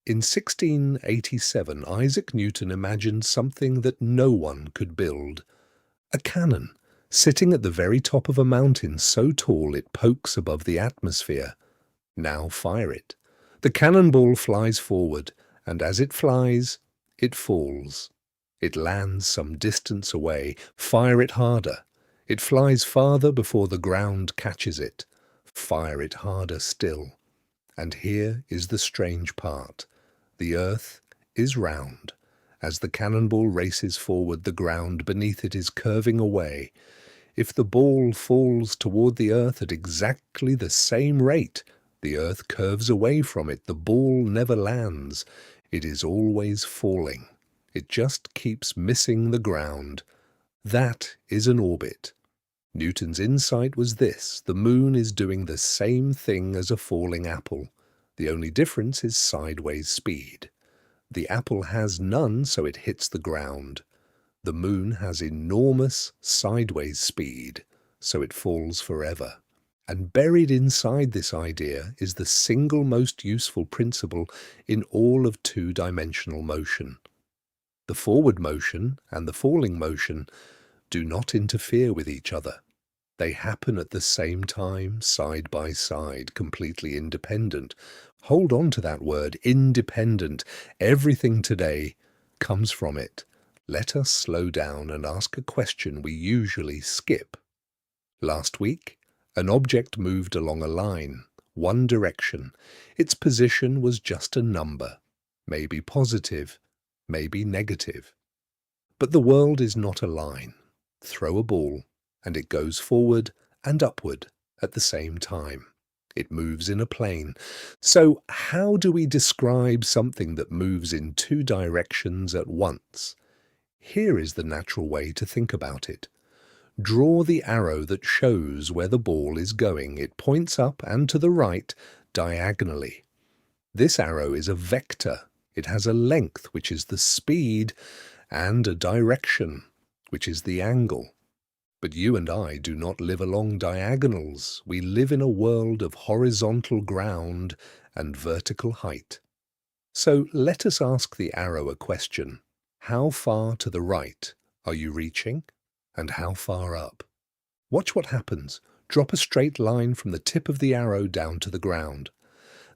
In 1687, Isaac Newton imagined something that no one could build. A cannon, sitting at the very top of a mountain so tall it pokes above the atmosphere. Now fire it. The cannonball flies forward, and as it flies, it falls. It lands some distance away. Fire it harder. It flies farther before the ground catches it. Fire it harder still. And here is the strange part. The earth is round. As the cannonball races forward, the ground beneath it is curving away. If the ball falls toward the earth at exactly the same rate, the earth curves away from it. The ball never lands. It is always falling. It just keeps missing the ground. That is an orbit. Newton's insight was this: the moon is doing the same thing as a falling apple. The only difference is sideways speed. The apple has none, so it hits the ground. The moon has enormous sideways speed, so it falls forever. And buried inside this idea is the single most useful principle in all of two-dimensional motion. The forward motion and the falling motion do not interfere with each other. They happen at the same time, side by side, completely independent. Hold on to that word, independent. Everything today comes from it. Let us slow down and ask a question we usually skip. Last week, an object moved along a line, one direction. Its position was just a number, maybe positive, maybe negative. But the world is not a line. Throw a ball, and it goes forward and upward at the same time. It moves in a plane. So how do we describe something that moves in two directions at once? Here is the natural way to think about it. Draw the arrow that shows where the ball is going. It points up and to the right diagonally. This arrow is a vector. It has a length, which is the speed, and a direction, which is the angle. But you and I do not live along diagonals. We live in a world of horizontal ground and vertical height. So let us ask the arrow a question. How far to the right are you reaching, and how far up? Watch what happens. Drop a straight line from the tip of the arrow down to the ground.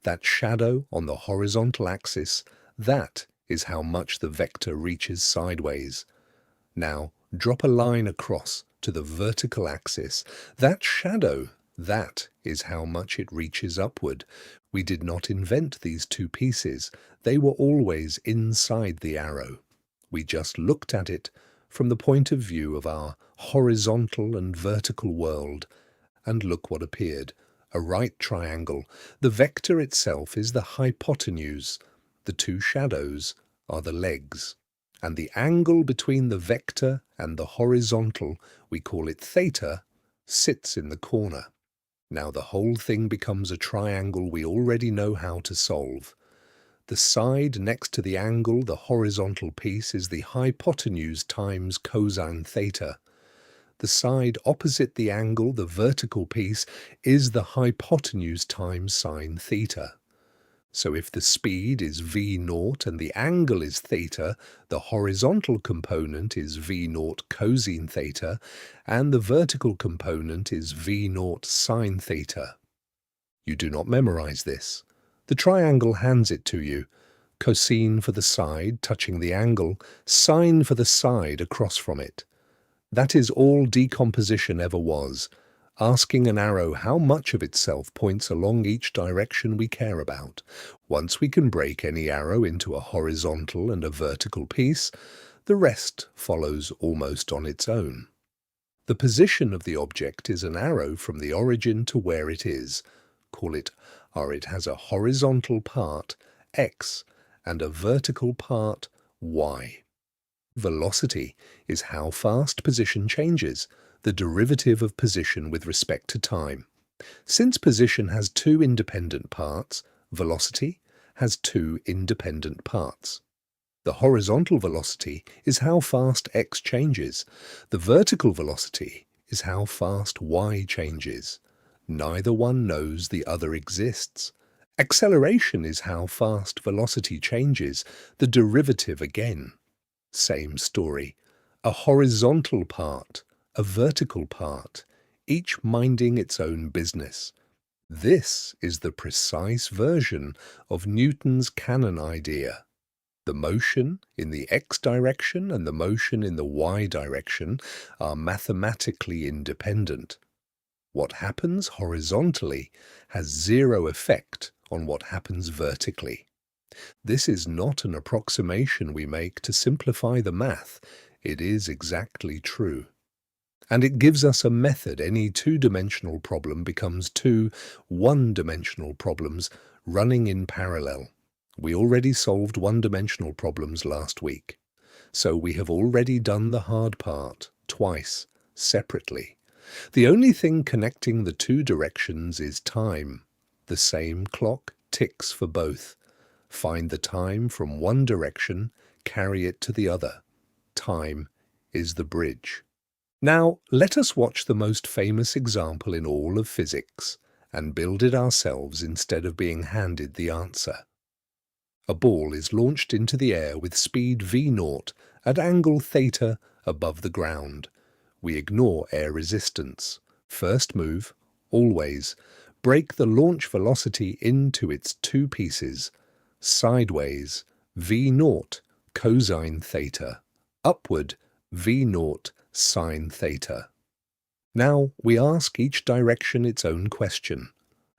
That shadow on the horizontal axis, that is how much the vector reaches sideways. Now, drop a line across to the vertical axis. That shadow, that is how much it reaches upward. We did not invent these two pieces. They were always inside the arrow. We just looked at it from the point of view of our horizontal and vertical world. And look what appeared. A right triangle. The vector itself is the hypotenuse. The two shadows are the legs. And the angle between the vector and the horizontal, we call it theta, sits in the corner. Now the whole thing becomes a triangle we already know how to solve. The side next to the angle, the horizontal piece, is the hypotenuse times cosine theta. The side opposite the angle, the vertical piece, is the hypotenuse times sine theta. So if the speed is v0 and the angle is theta, the horizontal component is v0 cosine theta, and the vertical component is v0 sine theta. You do not memorize this. The triangle hands it to you. Cosine for the side touching the angle, sine for the side across from it. That is all decomposition ever was. Asking an arrow how much of itself points along each direction we care about. Once we can break any arrow into a horizontal and a vertical piece, the rest follows almost on its own. The position of the object is an arrow from the origin to where it is. Call it, or it has a horizontal part, x, and a vertical part, y. Velocity is how fast position changes, the derivative of position with respect to time. Since position has two independent parts, velocity has two independent parts. The horizontal velocity is how fast x changes. The vertical velocity is how fast y changes. Neither one knows the other exists. Acceleration is how fast velocity changes, the derivative again. Same story. A horizontal part, a vertical part, each minding its own business. This is the precise version of Newton's cannon idea. The motion in the x direction and the motion in the y direction are mathematically independent. What happens horizontally has zero effect on what happens vertically. This is not an approximation we make to simplify the math. It is exactly true. And it gives us a method. Any two-dimensional problem becomes two one-dimensional problems running in parallel. We already solved one-dimensional problems last week. So we have already done the hard part twice, separately. The only thing connecting the two directions is time. The same clock ticks for both. Find the time from one direction, carry it to the other. Time is the bridge. Now, let us watch the most famous example in all of physics and build it ourselves instead of being handed the answer. A ball is launched into the air with speed v0 at angle theta above the ground. We ignore air resistance. First move, always, break the launch velocity into its two pieces. Sideways, v0 cosine theta. Upward, v0 sine theta. Now we ask each direction its own question.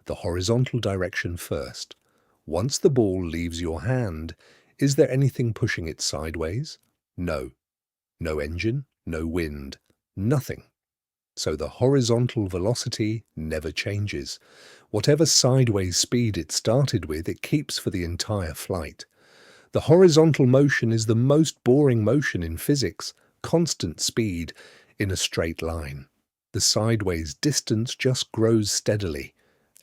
The horizontal direction first. Once the ball leaves your hand, is there anything pushing it sideways? No. No engine, no wind, nothing. So the horizontal velocity never changes. Whatever sideways speed it started with, it keeps for the entire flight. The horizontal motion is the most boring motion in physics, constant speed in a straight line. The sideways distance just grows steadily.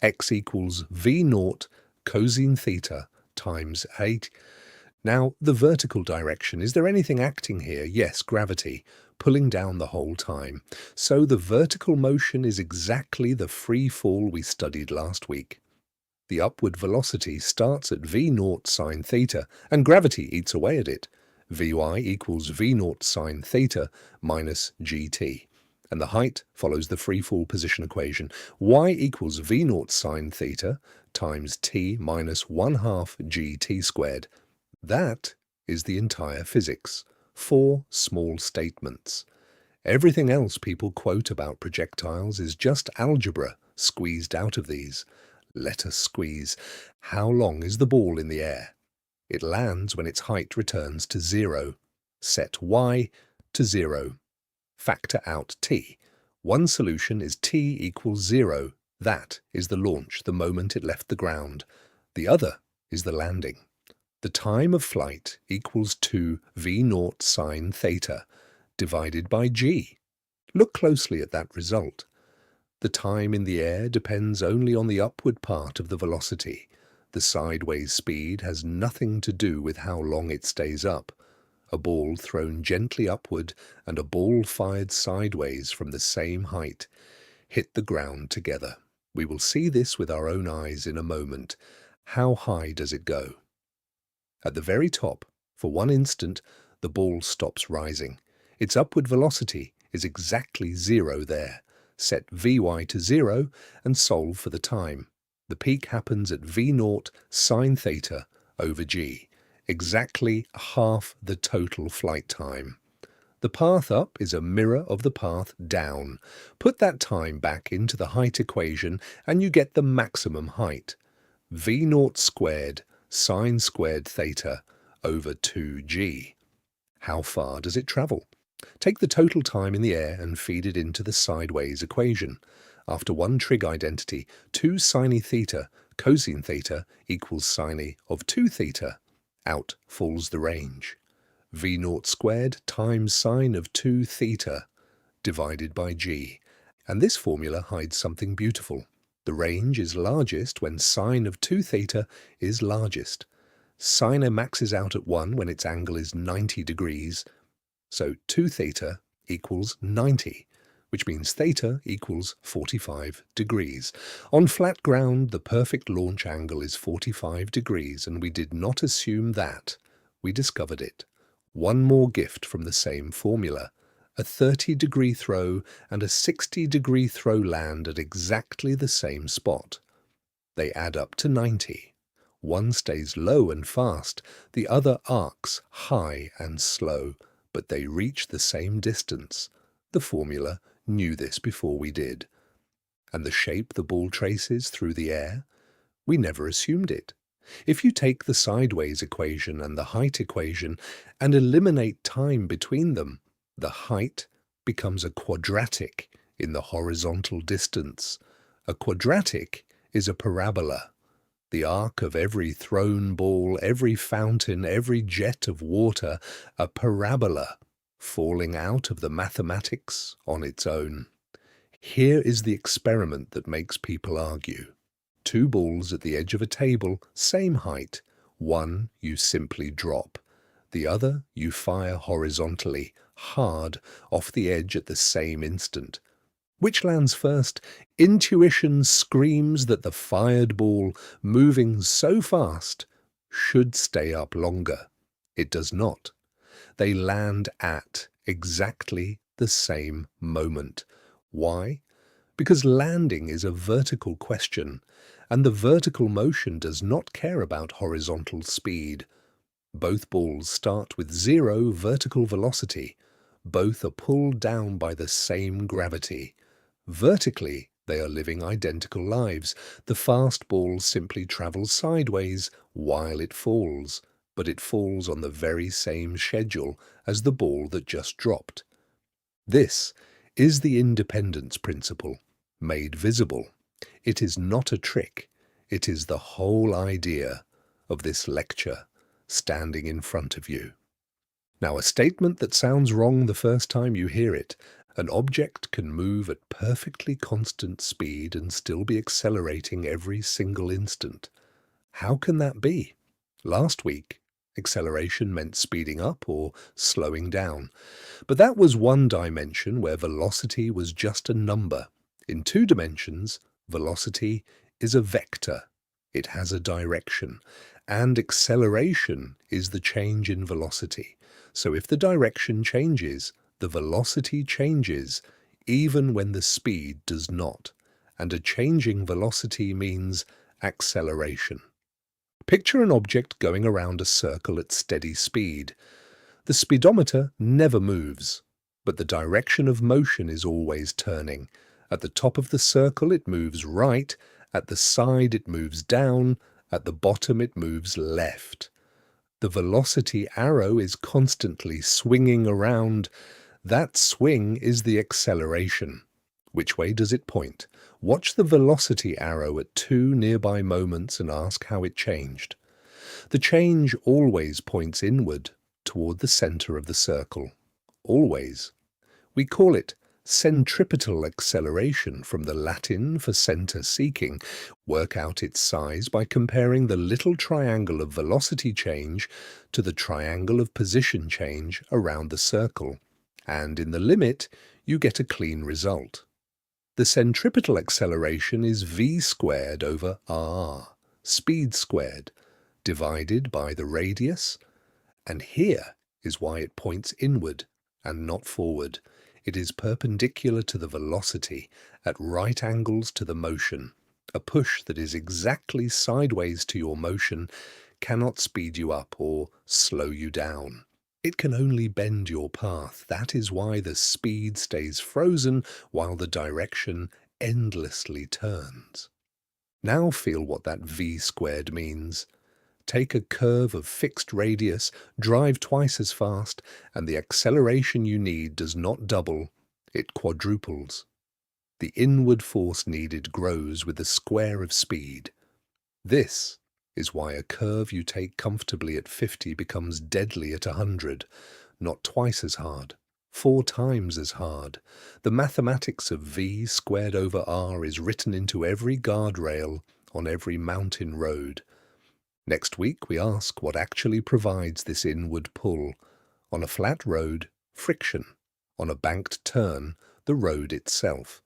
X equals v0 cosine theta times 8. Now, the vertical direction, is there anything acting here? Yes, gravity, pulling down the whole time. So the vertical motion is exactly the free fall we studied last week. The upward velocity starts at v0 sine theta, and gravity eats away at it. Vy equals v0 sine theta minus gt. And the height follows the free fall position equation. Y equals v0 sine theta times t minus 1/2 gt squared. That is the entire physics. 4 small statements. Everything else people quote about projectiles is just algebra squeezed out of these. Let us squeeze. How long is the ball in the air? It lands when its height returns to 0. Set y to 0. Factor out t. One solution is t equals 0. That is the launch, the moment it left the ground. The other is the landing. The time of flight equals 2 v0 sine theta divided by g. Look closely at that result. The time in the air depends only on the upward part of the velocity. The sideways speed has nothing to do with how long it stays up. A ball thrown gently upward and a ball fired sideways from the same height hit the ground together. We will see this with our own eyes in a moment. How high does it go? At the very top, for one instant, the ball stops rising. Its upward velocity is exactly 0 there. Set Vy to 0 and solve for the time. The peak happens at v0 sine theta over g, exactly half the total flight time. The path up is a mirror of the path down. Put that time back into the height equation and you get the maximum height. v0 squared sine squared theta over 2g. How far does it travel? Take the total time in the air and feed it into the sideways equation. After one trig identity, 2 sine theta cosine theta equals sine of 2 theta. Out falls the range. v0 squared times sine of 2 theta divided by g. And this formula hides something beautiful. The range is largest when sine of 2 theta is largest. Sine maxes out at 1 when its angle is 90 degrees. So 2 theta equals 90. which means theta equals 45 degrees. On flat ground, the perfect launch angle is 45 degrees, and we did not assume that. We discovered it. One more gift from the same formula. A 30-degree throw and a 60-degree throw land at exactly the same spot. They add up to 90. One stays low and fast, the other arcs high and slow, but they reach the same distance. The formula knew this before we did. And the shape the ball traces through the air? We never assumed it. If you take the sideways equation and the height equation and eliminate time between them, the height becomes a quadratic in the horizontal distance. A quadratic is a parabola. The arc of every thrown ball, every fountain, every jet of water, a parabola, falling out of the mathematics on its own. Here is the experiment that makes people argue. Two balls at the edge of a table, same height. One you simply drop. The other you fire horizontally, hard, off the edge at the same instant. Which lands first? Intuition screams that the fired ball, moving so fast, should stay up longer. It does not. They land at exactly the same moment. Why? Because landing is a vertical question, and the vertical motion does not care about horizontal speed. Both balls start with 0 vertical velocity. Both are pulled down by the same gravity. Vertically, they are living identical lives. The fast ball simply travels sideways while it falls, but it falls on the very same schedule as the ball that just dropped. This is the independence principle, made visible. It is not a trick. It is the whole idea of this lecture standing in front of you. Now, a statement that sounds wrong the first time you hear it. An object can move at perfectly constant speed and still be accelerating every single instant. How can that be? Last week, acceleration meant speeding up or slowing down. But that was one dimension where velocity was just a number. In 2 dimensions, velocity is a vector. It has a direction. And acceleration is the change in velocity. So if the direction changes, the velocity changes, even when the speed does not. And a changing velocity means acceleration. Picture an object going around a circle at steady speed. The speedometer never moves, but the direction of motion is always turning. At the top of the circle it moves right, at the side it moves down, at the bottom it moves left. The velocity arrow is constantly swinging around. That swing is the acceleration. Which way does it point? Watch the velocity arrow at 2 nearby moments and ask how it changed. The change always points inward, toward the center of the circle. Always. We call it centripetal acceleration, from the Latin for center seeking. Work out its size by comparing the little triangle of velocity change to the triangle of position change around the circle. And in the limit, you get a clean result. The centripetal acceleration is v squared over r, speed squared, divided by the radius. And here is why it points inward and not forward. It is perpendicular to the velocity, at right angles to the motion. A push that is exactly sideways to your motion cannot speed you up or slow you down. It can only bend your path. That is why the speed stays frozen while the direction endlessly turns. Now feel what that v squared means. Take a curve of fixed radius, drive twice as fast, and the acceleration you need does not double, it quadruples. The inward force needed grows with the square of speed. This is why a curve you take comfortably at 50 becomes deadly at 100, not twice as hard, 4 times as hard. The mathematics of v squared over r is written into every guardrail on every mountain road. Next week we ask what actually provides this inward pull. On a flat road, friction. On a banked turn, the road itself.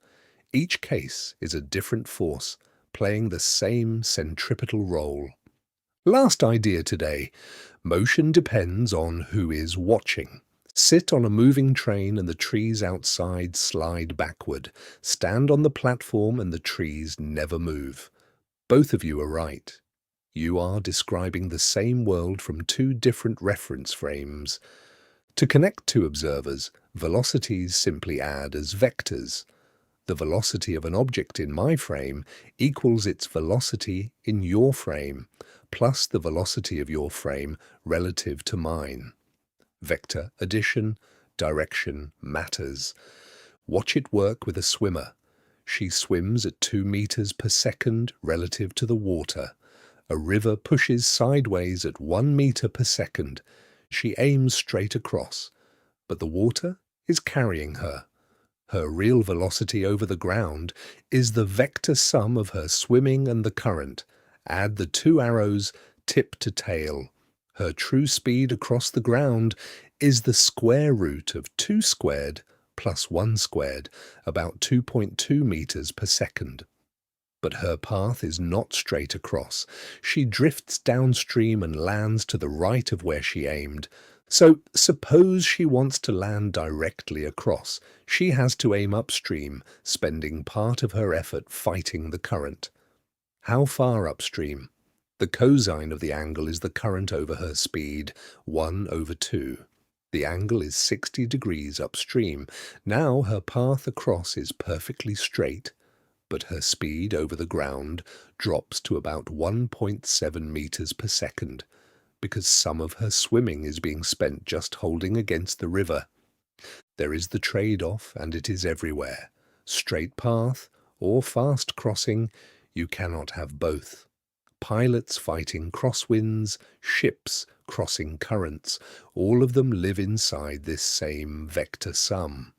Each case is a different force, playing the same centripetal role. Last idea today. Motion depends on who is watching. Sit on a moving train and the trees outside slide backward. Stand on the platform and the trees never move. Both of you are right. You are describing the same world from two different reference frames. To connect two observers, velocities simply add as vectors. The velocity of an object in my frame equals its velocity in your frame, plus the velocity of your frame relative to mine. Vector addition, direction matters. Watch it work with a swimmer. She swims at 2 meters per second relative to the water. A river pushes sideways at 1 meter per second. She aims straight across, but the water is carrying her. Her real velocity over the ground is the vector sum of her swimming and the current. Add the two arrows tip to tail. Her true speed across the ground is the square root of 2 squared plus 1 squared, about 2.2 meters per second. But her path is not straight across. She drifts downstream and lands to the right of where she aimed. So suppose she wants to land directly across. She has to aim upstream, spending part of her effort fighting the current. How far upstream? The cosine of the angle is the current over her speed, 1/2. The angle is 60 degrees upstream. Now her path across is perfectly straight, but her speed over the ground drops to about 1.7 meters per second, because some of her swimming is being spent just holding against the river. There is the trade-off, and it is everywhere. Straight path or fast crossing, you cannot have both. Pilots fighting crosswinds, ships crossing currents, all of them live inside this same vector sum.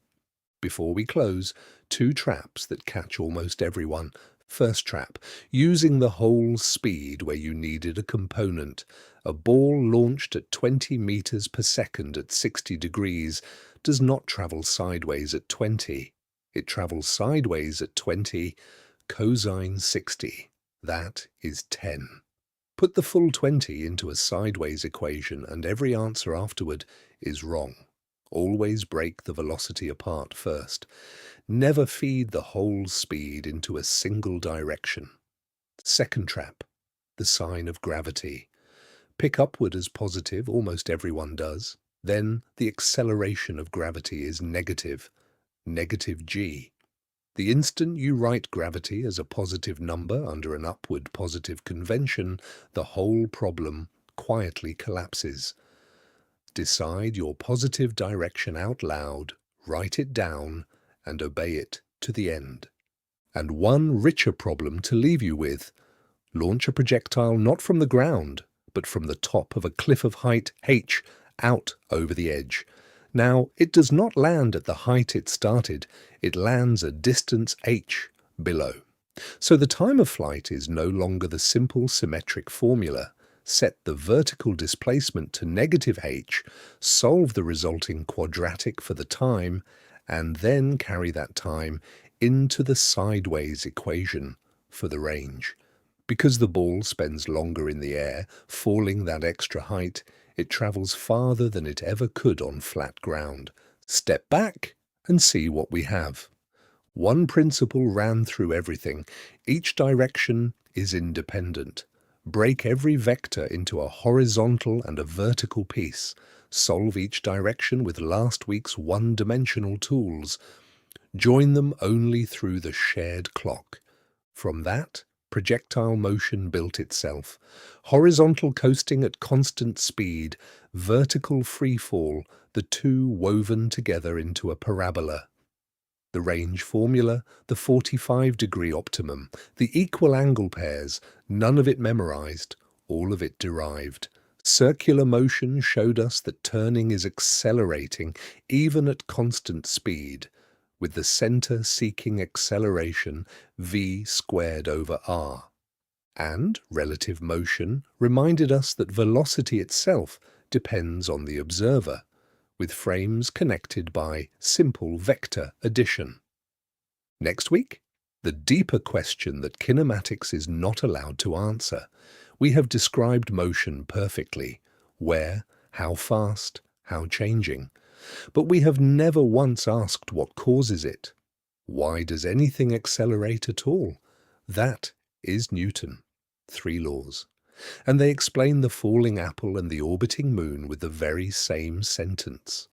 Before we close, 2 traps that catch almost everyone. First trap, using the whole speed where you needed a component. A ball launched at 20 meters per second at 60 degrees does not travel sideways at 20. It travels sideways at 20, cosine 60. That is 10. Put the full 20 into a sideways equation and every answer afterward is wrong. Always break the velocity apart first. Never feed the whole speed into a single direction. Second trap, the sign of gravity. Pick upward as positive, almost everyone does. Then the acceleration of gravity is negative, negative g. The instant you write gravity as a positive number under an upward positive convention, the whole problem quietly collapses. Decide your positive direction out loud, write it down, and obey it to the end. And one richer problem to leave you with. Launch a projectile not from the ground, but from the top of a cliff of height h out over the edge. Now, it does not land at the height it started, it lands a distance h below. So the time of flight is no longer the simple symmetric formula. Set the vertical displacement to negative h, solve the resulting quadratic for the time, and then carry that time into the sideways equation for the range. Because the ball spends longer in the air, falling that extra height, it travels farther than it ever could on flat ground. Step back and see what we have. One principle ran through everything. Each direction is independent. Break every vector into a horizontal and a vertical piece. Solve each direction with last week's one-dimensional tools. Join them only through the shared clock. From that, projectile motion built itself. Horizontal coasting at constant speed, vertical freefall, the two woven together into a parabola. The range formula, the 45-degree optimum, the equal angle pairs, none of it memorized, all of it derived. Circular motion showed us that turning is accelerating even at constant speed, with the center seeking acceleration v²/r. And relative motion reminded us that velocity itself depends on the observer. with frames connected by simple vector addition. Next week, the deeper question that kinematics is not allowed to answer. We have described motion perfectly: where, how fast, how changing. But we have never once asked what causes it. Why does anything accelerate at all? That is Newton. 3 laws. And they explain the falling apple and the orbiting moon with the very same sentence.